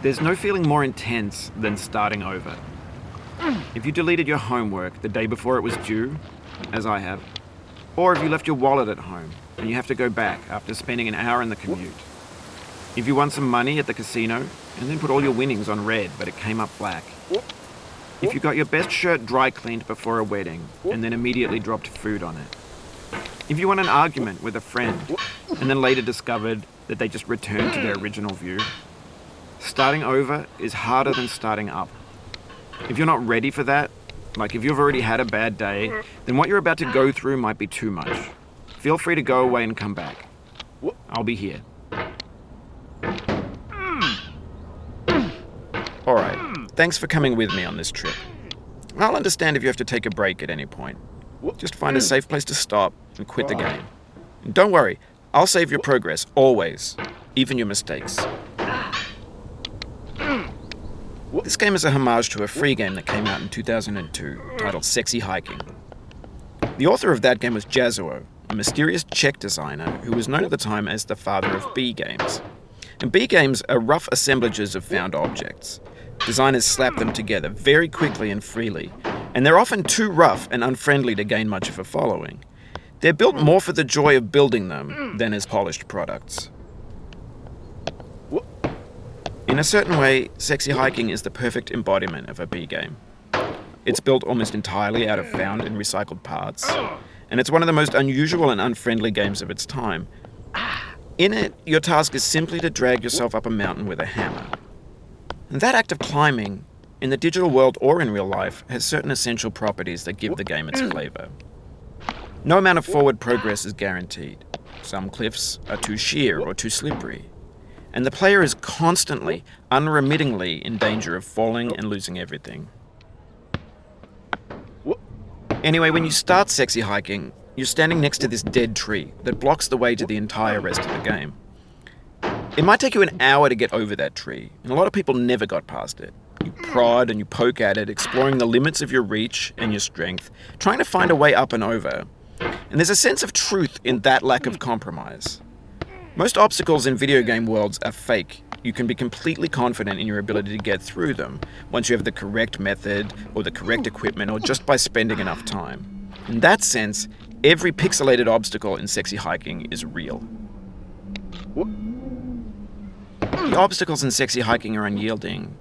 There's no feeling more intense than starting over. If you deleted your homework the day before it was due, as I have, or if you left your wallet at home and you have to go back after spending an hour in the commute. If you won some money at the casino and then put all your winnings on red but it came up black. If you got your best shirt dry cleaned before a wedding and then immediately dropped food on it. If you won an argument with a friend and then later discovered that they just returned to their original view. Starting over is harder than starting up. If you're not ready for that, like if you've already had a bad day, then what you're about to go through might be too much. Feel free to go away and come back. I'll be here. Alright, thanks for coming with me on this trip. I'll understand if you have to take a break at any point. Just find a safe place to stop and quit the game. And don't worry, I'll save your progress, always, even your mistakes. This game is a homage to a free game that came out in 2002, titled Sexy Hiking. The author of that game was Jazzuo, a mysterious Czech designer who was known at the time as the father of B games. And B games are rough assemblages of found objects. Designers slap them together very quickly and freely, and they're often too rough and unfriendly to gain much of a following. They're built more for the joy of building them than as polished products. In a certain way, Sexy Hiking is the perfect embodiment of a B game. It's built almost entirely out of found and recycled parts, and it's one of the most unusual and unfriendly games of its time. In it, your task is simply to drag yourself up a mountain with a hammer. And that act of climbing, in the digital world or in real life, has certain essential properties that give the game its flavor. No amount of forward progress is guaranteed. Some cliffs are too sheer or too slippery. And the player is constantly, unremittingly in danger of falling and losing everything. Anyway, when you start Sexy Hiking, you're standing next to this dead tree that blocks the way to the entire rest of the game. It might take you an hour to get over that tree, and a lot of people never got past it. You prod and you poke at it, exploring the limits of your reach and your strength, trying to find a way up and over. And there's a sense of truth in that lack of compromise. Most obstacles in video game worlds are fake. You can be completely confident in your ability to get through them once you have the correct method or the correct equipment or just by spending enough time. In that sense, every pixelated obstacle in Sexy Hiking is real. The obstacles in Sexy Hiking are unyielding,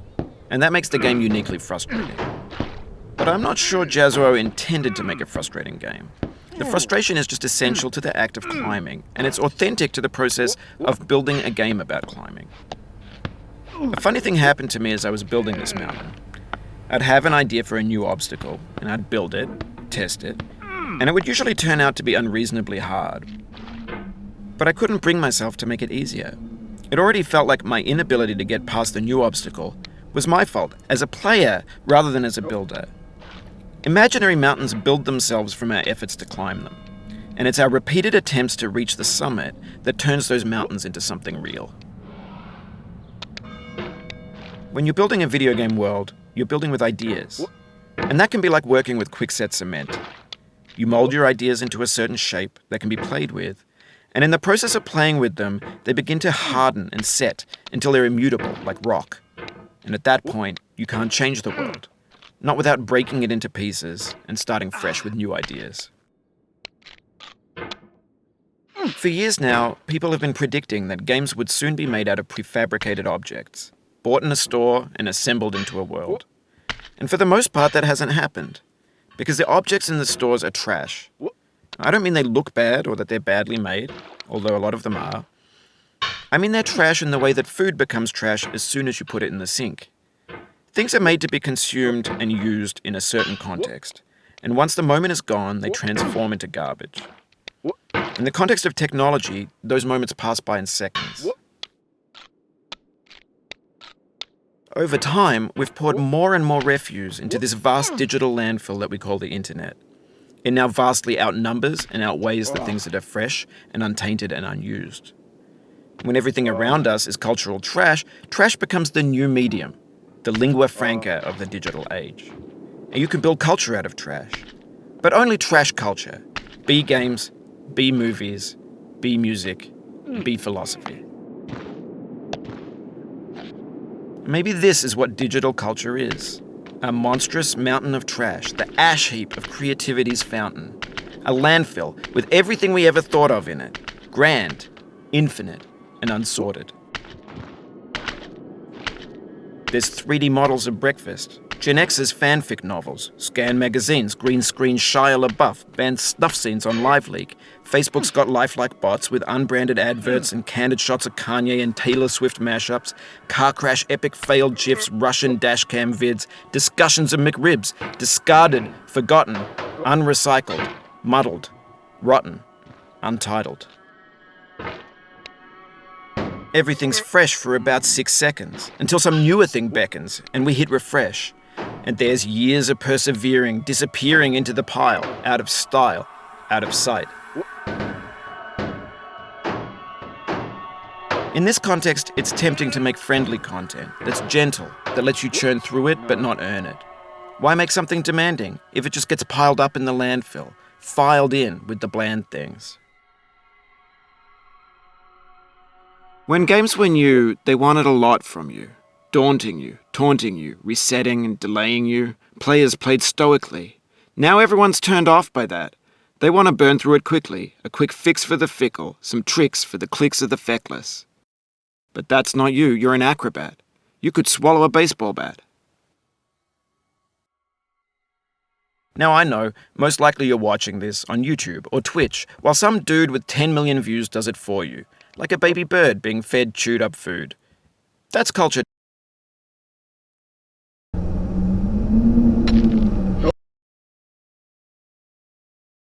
and that makes the game uniquely frustrating. But I'm not sure Jazzuo intended to make a frustrating game. The frustration is just essential to the act of climbing, and it's authentic to the process of building a game about climbing. A funny thing happened to me as I was building this mountain. I'd have an idea for a new obstacle, and I'd build it, test it, and it would usually turn out to be unreasonably hard. But I couldn't bring myself to make it easier. It already felt like my inability to get past the new obstacle was my fault as a player rather than as a builder. Imaginary mountains build themselves from our efforts to climb them, and it's our repeated attempts to reach the summit that turns those mountains into something real. When you're building a video game world, you're building with ideas, and that can be like working with quickset cement. You mold your ideas into a certain shape that can be played with, and in the process of playing with them, they begin to harden and set until they're immutable, like rock. And at that point, you can't change the world. Not without breaking it into pieces and starting fresh with new ideas. For years now, people have been predicting that games would soon be made out of prefabricated objects, bought in a store and assembled into a world. And for the most part, that hasn't happened, because the objects in the stores are trash. I don't mean they look bad or that they're badly made, although a lot of them are. I mean they're trash in the way that food becomes trash as soon as you put it in the sink. Things are made to be consumed and used in a certain context, and once the moment is gone, they transform into garbage. In the context of technology, those moments pass by in seconds. Over time, we've poured more and more refuse into this vast digital landfill that we call the internet. It now vastly outnumbers and outweighs the things that are fresh and untainted and unused. When everything around us is cultural trash, trash becomes the new medium, the lingua franca of the digital age. And you can build culture out of trash. But only trash culture. B games, B movies, B music, B philosophy. Maybe this is what digital culture is. A monstrous mountain of trash, the ash heap of creativity's fountain. A landfill with everything we ever thought of in it. Grand, infinite, and unsorted. There's 3D models of breakfast, Gen X's fanfic novels, Scan magazines, green screen Shia LaBeouf, banned snuff scenes on LiveLeak. Facebook's got lifelike bots with unbranded adverts and candid shots of Kanye and Taylor Swift mashups, car crash epic failed GIFs, Russian dashcam vids, discussions of McRibs, discarded, forgotten, unrecycled, muddled, rotten, untitled. Everything's fresh for about 6 seconds, until some newer thing beckons, and we hit refresh. And there's years of persevering, disappearing into the pile, out of style, out of sight. In this context, it's tempting to make friendly content that's gentle, that lets you churn through it but not earn it. Why make something demanding if it just gets piled up in the landfill, filed in with the bland things? When games were new, they wanted a lot from you. Daunting you, taunting you, resetting and delaying you. Players played stoically. Now everyone's turned off by that. They want to burn through it quickly, a quick fix for the fickle, some tricks for the clicks of the feckless. But that's not you, you're an acrobat. You could swallow a baseball bat. Now I know, most likely you're watching this on YouTube or Twitch, while some dude with 10 million views does it for you, like a baby bird being fed chewed up food. That's culture